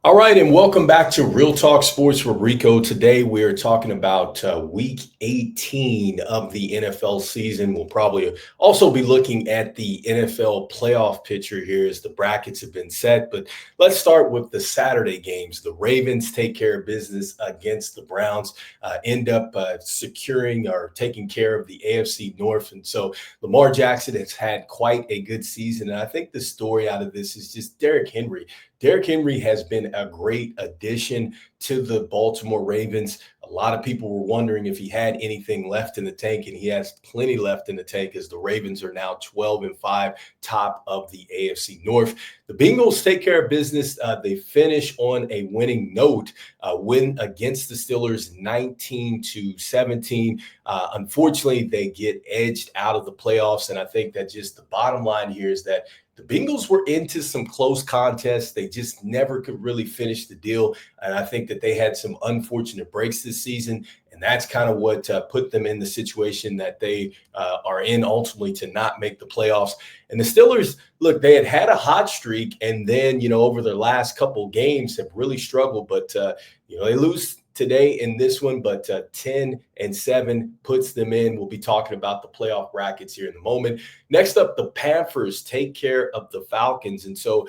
All right, and welcome back to Real Talk Sports with Rico. Today we are talking about week 18 of the NFL season. We'll probably also be looking at the NFL playoff picture here as the brackets have been set. But let's start with the Saturday games. The Ravens take care of business against the Browns, end up securing or taking care of the AFC North. And so Lamar Jackson has had quite a good season. And I think the story out of this is just Derrick Henry. Derrick Henry has been a great addition to the Baltimore Ravens. A lot of people were wondering if he had anything left in the tank, and he has plenty left in the tank as the Ravens are now 12-5, top of the AFC North. The Bengals take care of business. They finish on a winning note, win against the Steelers 19-17. Unfortunately, they get edged out of the playoffs, and I think that just the bottom line here is that the Bengals were into some close contests. They just never could really finish the deal. And I think that they had some unfortunate breaks this season. And that's kind of what put them in the situation that they are in ultimately to not make the playoffs. And the Steelers, look, they had a hot streak. And then, over their last couple games have really struggled. But, they lose today in this one, but 10-7 puts them in. We'll be talking about the playoff brackets here in a moment. Next up, the Panthers take care of the Falcons. And so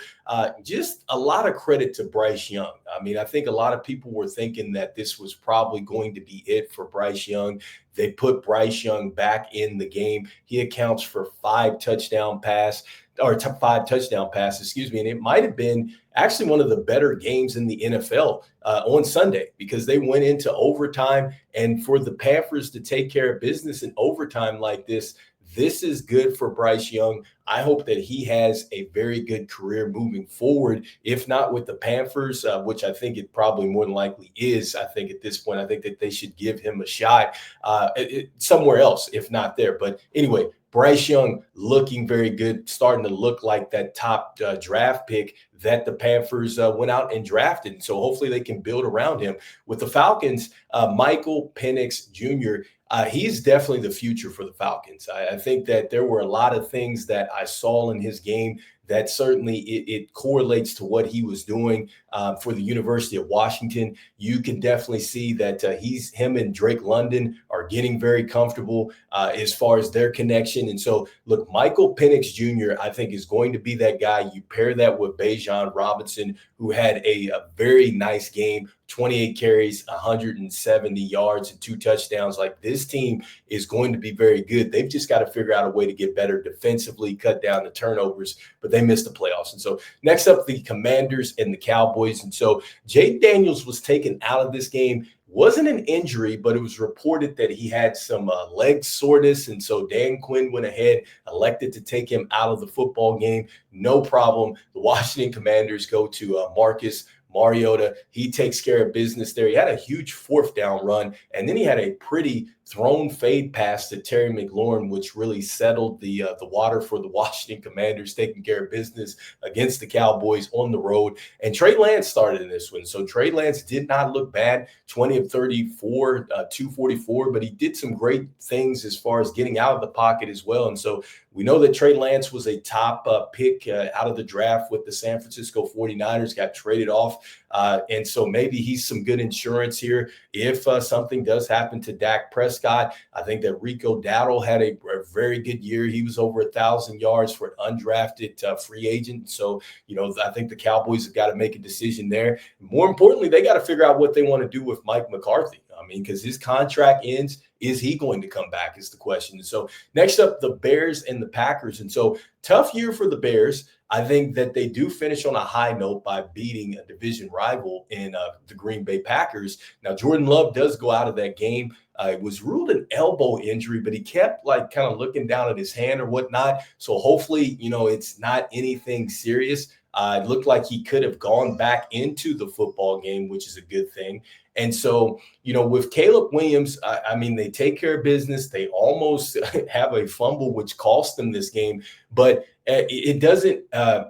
just a lot of credit to Bryce Young. I mean, I think a lot of people were thinking that this was probably going to be it for Bryce Young. They put Bryce Young back in the game. He accounts for five touchdown passes, and it might have been actually one of the better games in the NFL on Sunday because they went into overtime. And for the Panthers to take care of business in overtime like this is good for Bryce Young. I hope that he has a very good career moving forward, if not with the Panthers, which I think it probably more than likely is. I think at this point, I think that they should give him a shot somewhere else, if not there. But anyway, Bryce Young looking very good, starting to look like that top draft pick that the Panthers went out and drafted. So hopefully they can build around him. With the Falcons, Michael Penix Jr., he's definitely the future for the Falcons. I think that there were a lot of things that I saw in his game that certainly it correlates to what he was doing for the University of Washington. You can definitely see that him and Drake London are getting very comfortable as far as their connection. And so, look, Michael Penix Jr., I think, is going to be that guy. You pair that with Bijan Robinson, who had a very nice game, 28 carries, 170 yards, and 2 touchdowns. Like, this team is going to be very good. They've just got to figure out a way to get better defensively, cut down the turnovers, but they missed the playoffs. And so next up, the Commanders and the Cowboys. And so Jake Daniels was taken out of this game. Wasn't an injury, but it was reported that he had some leg soreness. And so Dan Quinn went ahead, elected to take him out of the football game. No problem. The Washington Commanders go to Marcus Mariota. He takes care of business there. He had a huge 4th down run, and then he had a pretty thrown fade pass to Terry McLaurin, which really settled the water for the Washington Commanders, taking care of business against the Cowboys on the road. And Trey Lance started in this one. So Trey Lance did not look bad, 20 of 34, 244, but he did some great things as far as getting out of the pocket as well. And so we know that Trey Lance was a top pick out of the draft with the San Francisco 49ers, got traded off. And so maybe he's some good insurance here if something does happen to Dak Prescott. I think that Rico Dowdle had a very good year. He was over 1,000 yards for an undrafted free agent. So, I think the Cowboys have got to make a decision there. More importantly, they got to figure out what they want to do with Mike McCarthy. I mean, because his contract ends. Is he going to come back is the question. And so next up, the Bears and the Packers. And so tough year for the Bears. I think that they do finish on a high note by beating a division rival in the Green Bay Packers. Now, Jordan Love does go out of that game. It was ruled an elbow injury, but he kept kind of looking down at his hand or whatnot. So hopefully, it's not anything serious. It looked like he could have gone back into the football game, which is a good thing. And so, with Caleb Williams, I mean, they take care of business. They almost have a fumble, which cost them this game. But it doesn't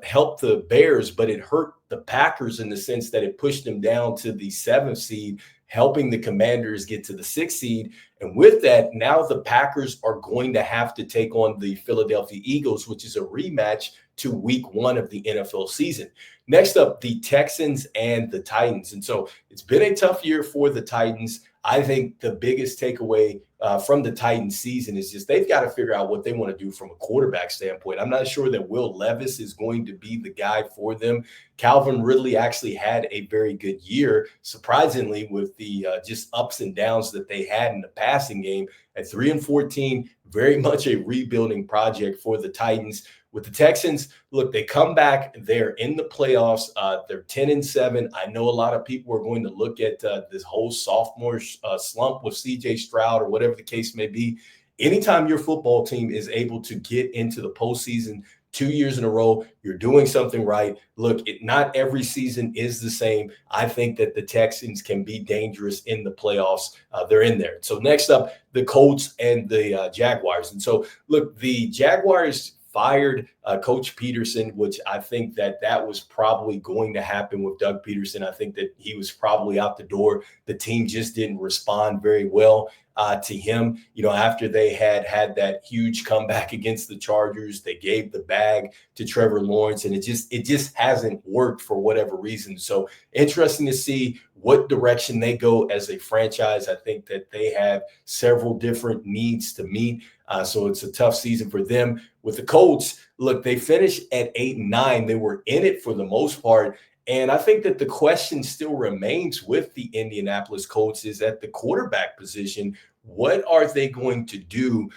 help the Bears, but it hurt the Packers in the sense that it pushed them down to the 7th seed, helping the Commanders get to the 6th seed. And with that, now the Packers are going to have to take on the Philadelphia Eagles, which is a rematch to week 1 of the NFL season. Next up, the Texans and the Titans. And so it's been a tough year for the Titans. I think the biggest takeaway from the Titans season is just they've got to figure out what they want to do from a quarterback standpoint. I'm not sure that Will Levis is going to be the guy for them. Calvin Ridley actually had a very good year, surprisingly, with the just ups and downs that they had in the passing game. At 3-14, very much a rebuilding project for the Titans. With the Texans, look, they come back. They're in the playoffs. They're 10-7. I know a lot of people are going to look at this whole sophomore slump with C.J. Stroud or whatever the case may be. Anytime your football team is able to get into the postseason 2 years in a row, you're doing something right. Look, not every season is the same. I think that the Texans can be dangerous in the playoffs. They're in there. So next up, the Colts and the Jaguars. And so, look, the Jaguars fired Coach Peterson, which I think that was probably going to happen with Doug Peterson. I think that he was probably out the door. The team just didn't respond very well to him. After they had that huge comeback against the Chargers, they gave the bag to Trevor Lawrence, and it just hasn't worked for whatever reason. So interesting to see what direction they go as a franchise. I think that they have several different needs to meet. So it's a tough season for them. With the Colts, look, they finished at 8-9. They were in it for the most part. And I think that the question still remains with the Indianapolis Colts is at the quarterback position. What are they going to do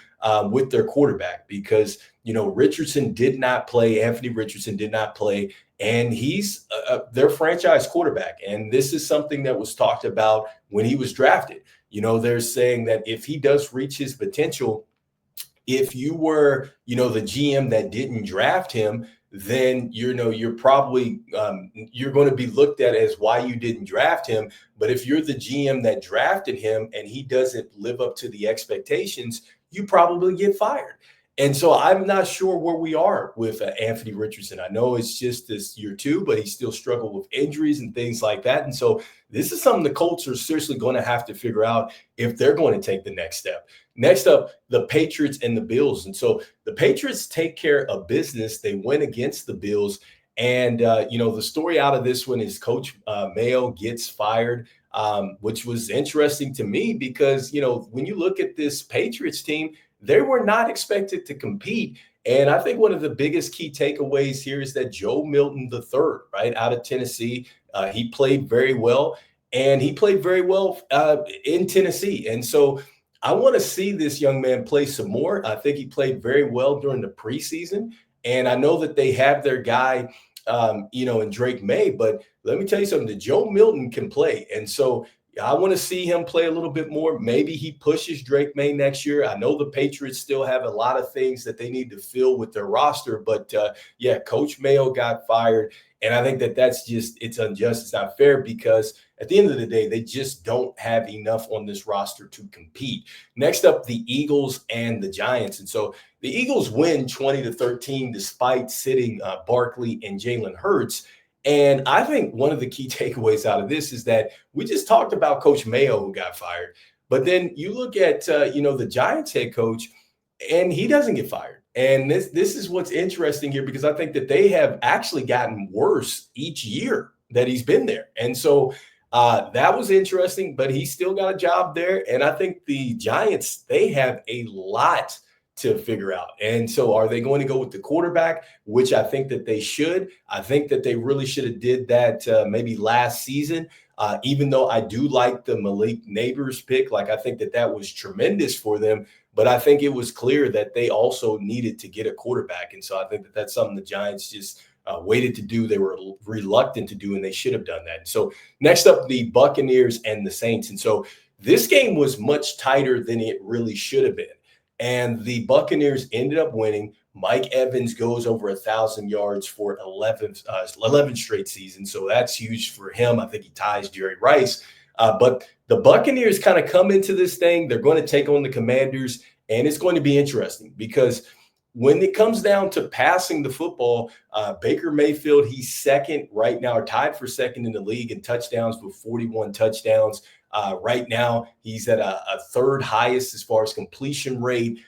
with their quarterback? Because, Richardson did not play. Anthony Richardson did not play. And he's their franchise quarterback. And this is something that was talked about when he was drafted. They're saying that if he does reach his potential, if you were, the GM that didn't draft him, then, you're probably you're going to be looked at as why you didn't draft him. But if you're the GM that drafted him and he doesn't live up to the expectations, you probably get fired. And so I'm not sure where we are with Anthony Richardson. I know it's just this year 2, but he still struggled with injuries and things like that. And so this is something the Colts are seriously going to have to figure out if they're going to take the next step. Next up, the Patriots and the Bills. And so the Patriots take care of business. They win against the Bills. And, the story out of this one is Coach Mayo gets fired, which was interesting to me because, when you look at this Patriots team, they were not expected to compete. And I think one of the biggest key takeaways here is that Joe Milton III, right, out of Tennessee, he played very well. And he played very well in Tennessee. And so I want to see this young man play some more. I think he played very well during the preseason. And I know that they have their guy, in Drake May. But let me tell you something, that Joe Milton can play. And so I want to see him play a little bit more. Maybe he pushes Drake May next year. I know the Patriots still have a lot of things that they need to fill with their roster. But, Coach Mayo got fired. And I think it's unjust. It's not fair because at the end of the day, they just don't have enough on this roster to compete. Next up, the Eagles and the Giants. And so the Eagles win 20-13 despite sitting Barkley and Jalen Hurts. And I think one of the key takeaways out of this is that we just talked about Coach Mayo who got fired. But then you look at, the Giants head coach, and he doesn't get fired. And this is what's interesting here because I think that they have actually gotten worse each year that he's been there. And so that was interesting, but he still got a job there. And I think the Giants, they have a lot to figure out. And so are they going to go with the quarterback, which I think that they should. I think that they really should have did that maybe last season, even though I do like the Malik Neighbors pick. Like I think that was tremendous for them. But I think it was clear that they also needed to get a quarterback. And so I think that that's something the Giants just waited to do. They were reluctant to do, and they should have done that. So next up, the Buccaneers and the Saints. And so this game was much tighter than it really should have been. And the Buccaneers ended up winning. Mike Evans goes over 1,000 yards for 11 straight seasons. So that's huge for him. I think he ties Jerry Rice. But the Buccaneers kind of come into this thing. They're going to take on the Commanders, and it's going to be interesting because when it comes down to passing the football, Baker Mayfield, he's second right now, or tied for second in the league in touchdowns with 41 touchdowns. Right now, he's at a third highest as far as completion rate,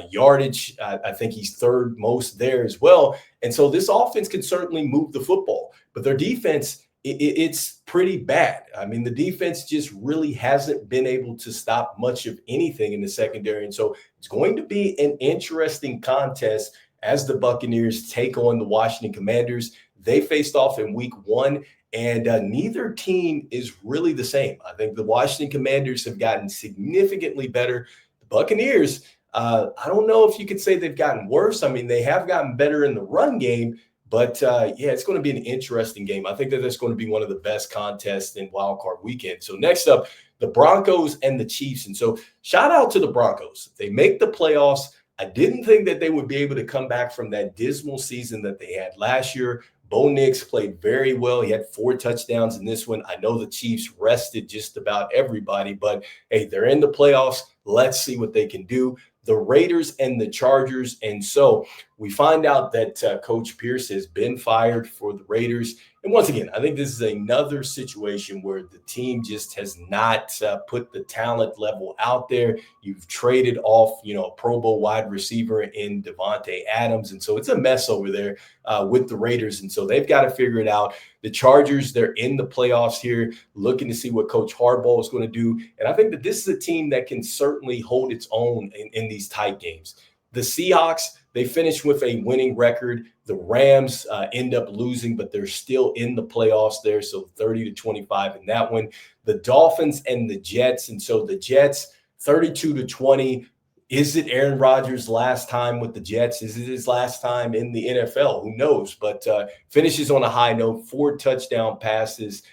yardage. I think he's third most there as well. And so this offense can certainly move the football, but their defense, it's pretty bad. I mean, the defense just really hasn't been able to stop much of anything in the secondary. And so it's going to be an interesting contest as the Buccaneers take on the Washington Commanders. They faced off in week 1, and neither team is really the same. I think the Washington Commanders have gotten significantly better. The Buccaneers, I don't know if you could say they've gotten worse. I mean, they have gotten better in the run game, but yeah, it's going to be an interesting game. I think that that's going to be one of the best contests in Wild Card Weekend. So next up, the Broncos and the Chiefs. And so shout out to the Broncos. They make the playoffs. I didn't think that they would be able to come back from that dismal season that they had last year. Bo Nix played very well. He had 4 touchdowns in this one. I know the Chiefs rested just about everybody, but hey, they're in the playoffs. Let's see what they can do. The Raiders and the Chargers. And so we find out that Coach Pierce has been fired for the Raiders. And once again, I think this is another situation where the team just has not put the talent level out there. You've traded off, a Pro Bowl wide receiver in Devontae Adams. And so it's a mess over there with the Raiders. And so they've got to figure it out. The Chargers, they're in the playoffs here, looking to see what Coach Harbaugh is going to do. And I think that this is a team that can certainly hold its own in these tight games. The Seahawks, they finished with a winning record. The Rams end up losing, but they're still in the playoffs there, so 30-25 in that one. The Dolphins and the Jets, and so the Jets, 32-20. Is it Aaron Rodgers' last time with the Jets? Is it his last time in the NFL? Who knows? But finishes on a high note, 4 touchdown passes.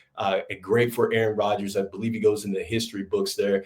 Great for Aaron Rodgers. I believe he goes in the history books there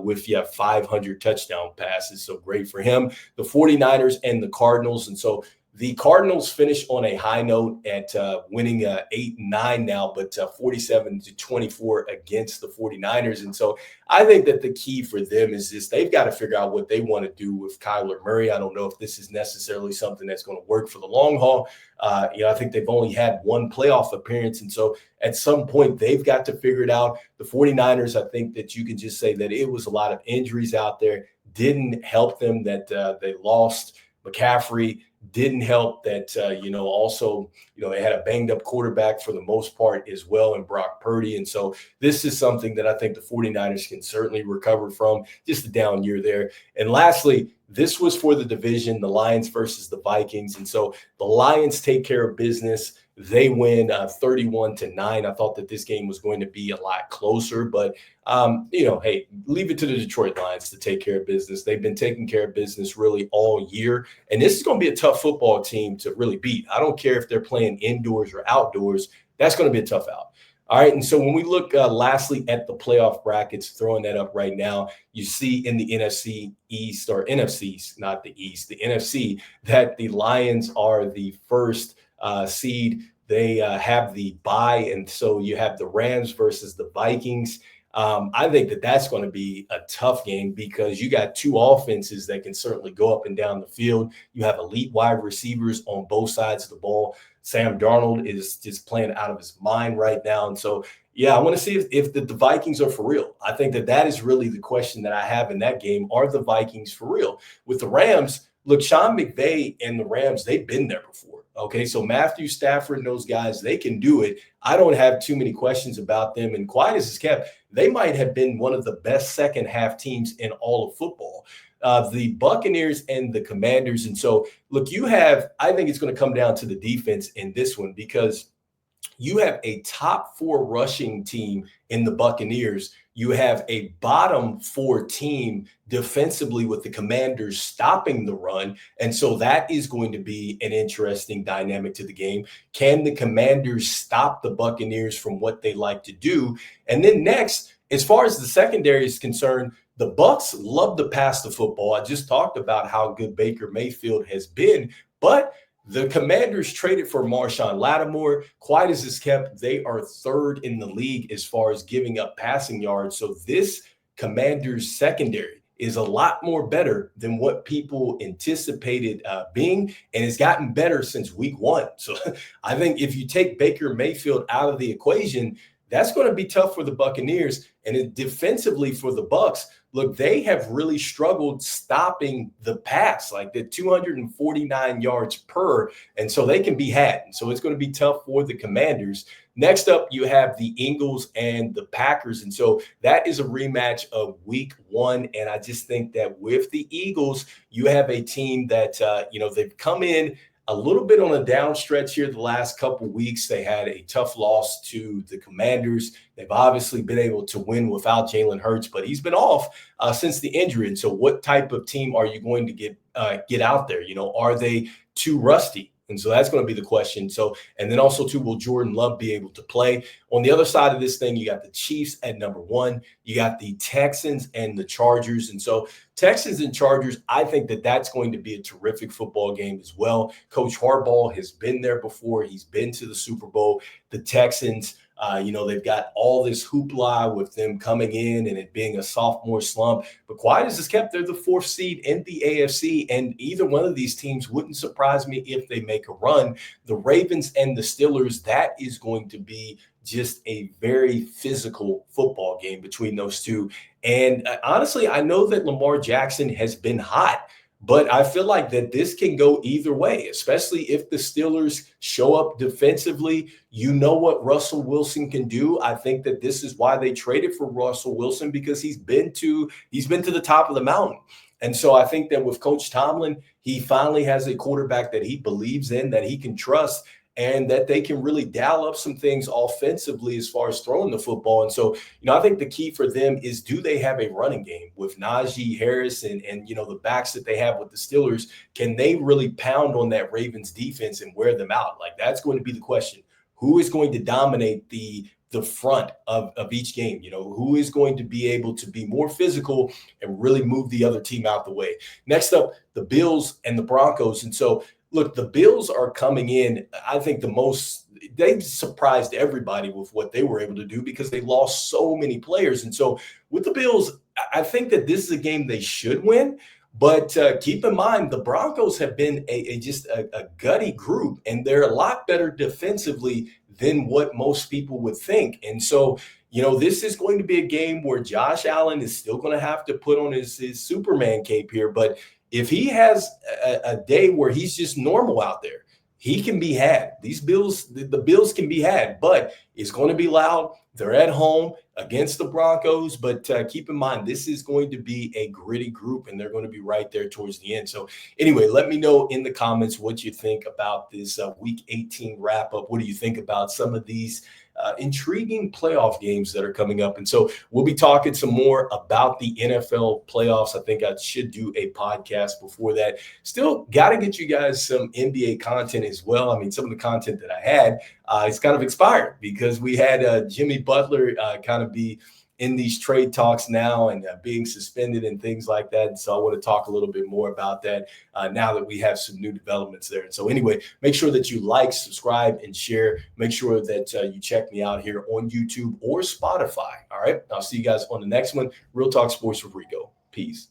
with 500 touchdown passes. So great for him. The 49ers and the Cardinals. And so the Cardinals finish on a high note at winning 8-9 now, but 47-24 against the 49ers. And so I think that the key for them is this: they've got to figure out what they want to do with Kyler Murray. I don't know if this is necessarily something that's going to work for the long haul. I think they've only had 1 playoff appearance. And so at some point, they've got to figure it out. The 49ers, I think that you can just say that it was a lot of injuries out there. Didn't help them that they lost McCaffrey. Didn't help that, also, they had a banged up quarterback for the most part as well in Brock Purdy. And so this is something that I think the 49ers can certainly recover from. Just a down year there. And lastly, this was for the division, the Lions versus the Vikings. And so the Lions take care of business. They win 31-9. I thought that this game was going to be a lot closer, but hey, leave it to the Detroit Lions to take care of business. They've been taking care of business really all year, and this is going to be a tough football team to really beat. I don't care if they're playing indoors or outdoors. That's going to be a tough out. All right, and so when we look lastly at the playoff brackets, throwing that up right now, you see in the NFC East, or NFC, not the East, the NFC, that the Lions are the first seed. They have the bye, and so you have the Rams versus the Vikings. I think that that's going to be a tough game because you got 2 offenses that can certainly go up and down the field. You have elite wide receivers on both sides of the ball. Sam Darnold is just playing out of his mind right now. And so, I want to see if the Vikings are for real. I think that is really the question that I have in that game. Are the Vikings for real? With the Rams, look, Sean McVay and the Rams, they've been there before. Okay, so Matthew Stafford and those guys, they can do it. I don't have too many questions about them. And quiet as it's kept, they might have been one of the best second half teams in all of football. The Buccaneers and the Commanders. And so, look, I think it's going to come down to the defense in this one because you have a top 4 rushing team in the Buccaneers. You have a bottom 4 team defensively with the Commanders stopping the run. And so that is going to be an interesting dynamic to the game. Can the Commanders stop the Buccaneers from what they like to do? And then next, as far as the secondary is concerned, the Bucs love to pass the football. I just talked about how good Baker Mayfield has been, but the Commanders traded for Marshawn Lattimore. Quiet as it's kept, they are 3rd in the league as far as giving up passing yards. So this Commanders secondary, is a lot more better than what people anticipated being, and it's gotten better since week 1. So I think if you take Baker Mayfield out of the equation, that's going to be tough for the Buccaneers. And defensively for the Bucs, look, they have really struggled stopping the pass, like the 249 yards per, and so they can be had. And so it's going to be tough for the Commanders. Next up, you have the Eagles and the Packers. And so that is a rematch of week 1. And I just think that with the Eagles, you have a team that, they've come in a little bit on a down stretch here the last couple weeks. They had a tough loss to the Commanders. They've obviously been able to win without Jalen Hurts, but he's been off since the injury. And so what type of team are you going to get out there? Are they too rusty? And so that's going to be the question. So, and then also too, will Jordan Love be able to play? On the other side of this thing, you got the Chiefs at number 1. You got the Texans and the Chargers. And so Texans and Chargers, I think that that's going to be a terrific football game as well. Coach Harbaugh has been there before. He's been to the Super Bowl. The Texans, they've got all this hoopla with them coming in and it being a sophomore slump. But quiet as it's kept, they're the 4th seed in the AFC, and either one of these teams wouldn't surprise me if they make a run. The Ravens and the Steelers, that is going to be just a very physical football game between those two. And honestly, I know that Lamar Jackson has been hot, but I feel like that this can go either way, especially if the Steelers show up defensively. You know what Russell Wilson can do. I think that this is why they traded for Russell Wilson, because he's been to the top of the mountain. And so I think that with Coach Tomlin, he finally has a quarterback that he believes in, that he can trust, and that they can really dial up some things offensively as far as throwing the football. And so, I think the key for them is, do they have a running game with Najee Harris and the backs that they have with the Steelers? Can they really pound on that Ravens defense and wear them out? Like, that's going to be the question. Who is going to dominate the front of each game? Who is going to be able to be more physical and really move the other team out the way? Next up, the Bills and the Broncos. And so, look, the Bills are coming in, I think they surprised everybody with what they were able to do, because they lost so many players. And so with the Bills, I think that this is a game they should win. But keep in mind, the Broncos have been just a gutty group, and they're a lot better defensively than what most people would think. And so, this is going to be a game where Josh Allen is still going to have to put on his Superman cape here. But if he has a day where he's just normal out there, he can be had. These Bills, the Bills can be had, but it's going to be loud. They're at home against the Broncos, but keep in mind, this is going to be a gritty group, and they're going to be right there towards the end. So anyway, let me know in the comments what you think about this Week 18 wrap-up. What do you think about some of these intriguing playoff games that are coming up? And so we'll be talking some more about the NFL playoffs. I think I should do a podcast before that. Still got to get you guys some NBA content as well. I mean, some of the content that I had, it's kind of expired, because we had Jimmy Butler kind of be in these trade talks now and being suspended and things like that. And so I want to talk a little bit more about that now that we have some new developments there. And so anyway, make sure that you like, subscribe, and share. Make sure that you check me out here on YouTube or Spotify. All right. I'll see you guys on the next one. Real Talk Sports with Rico. Peace.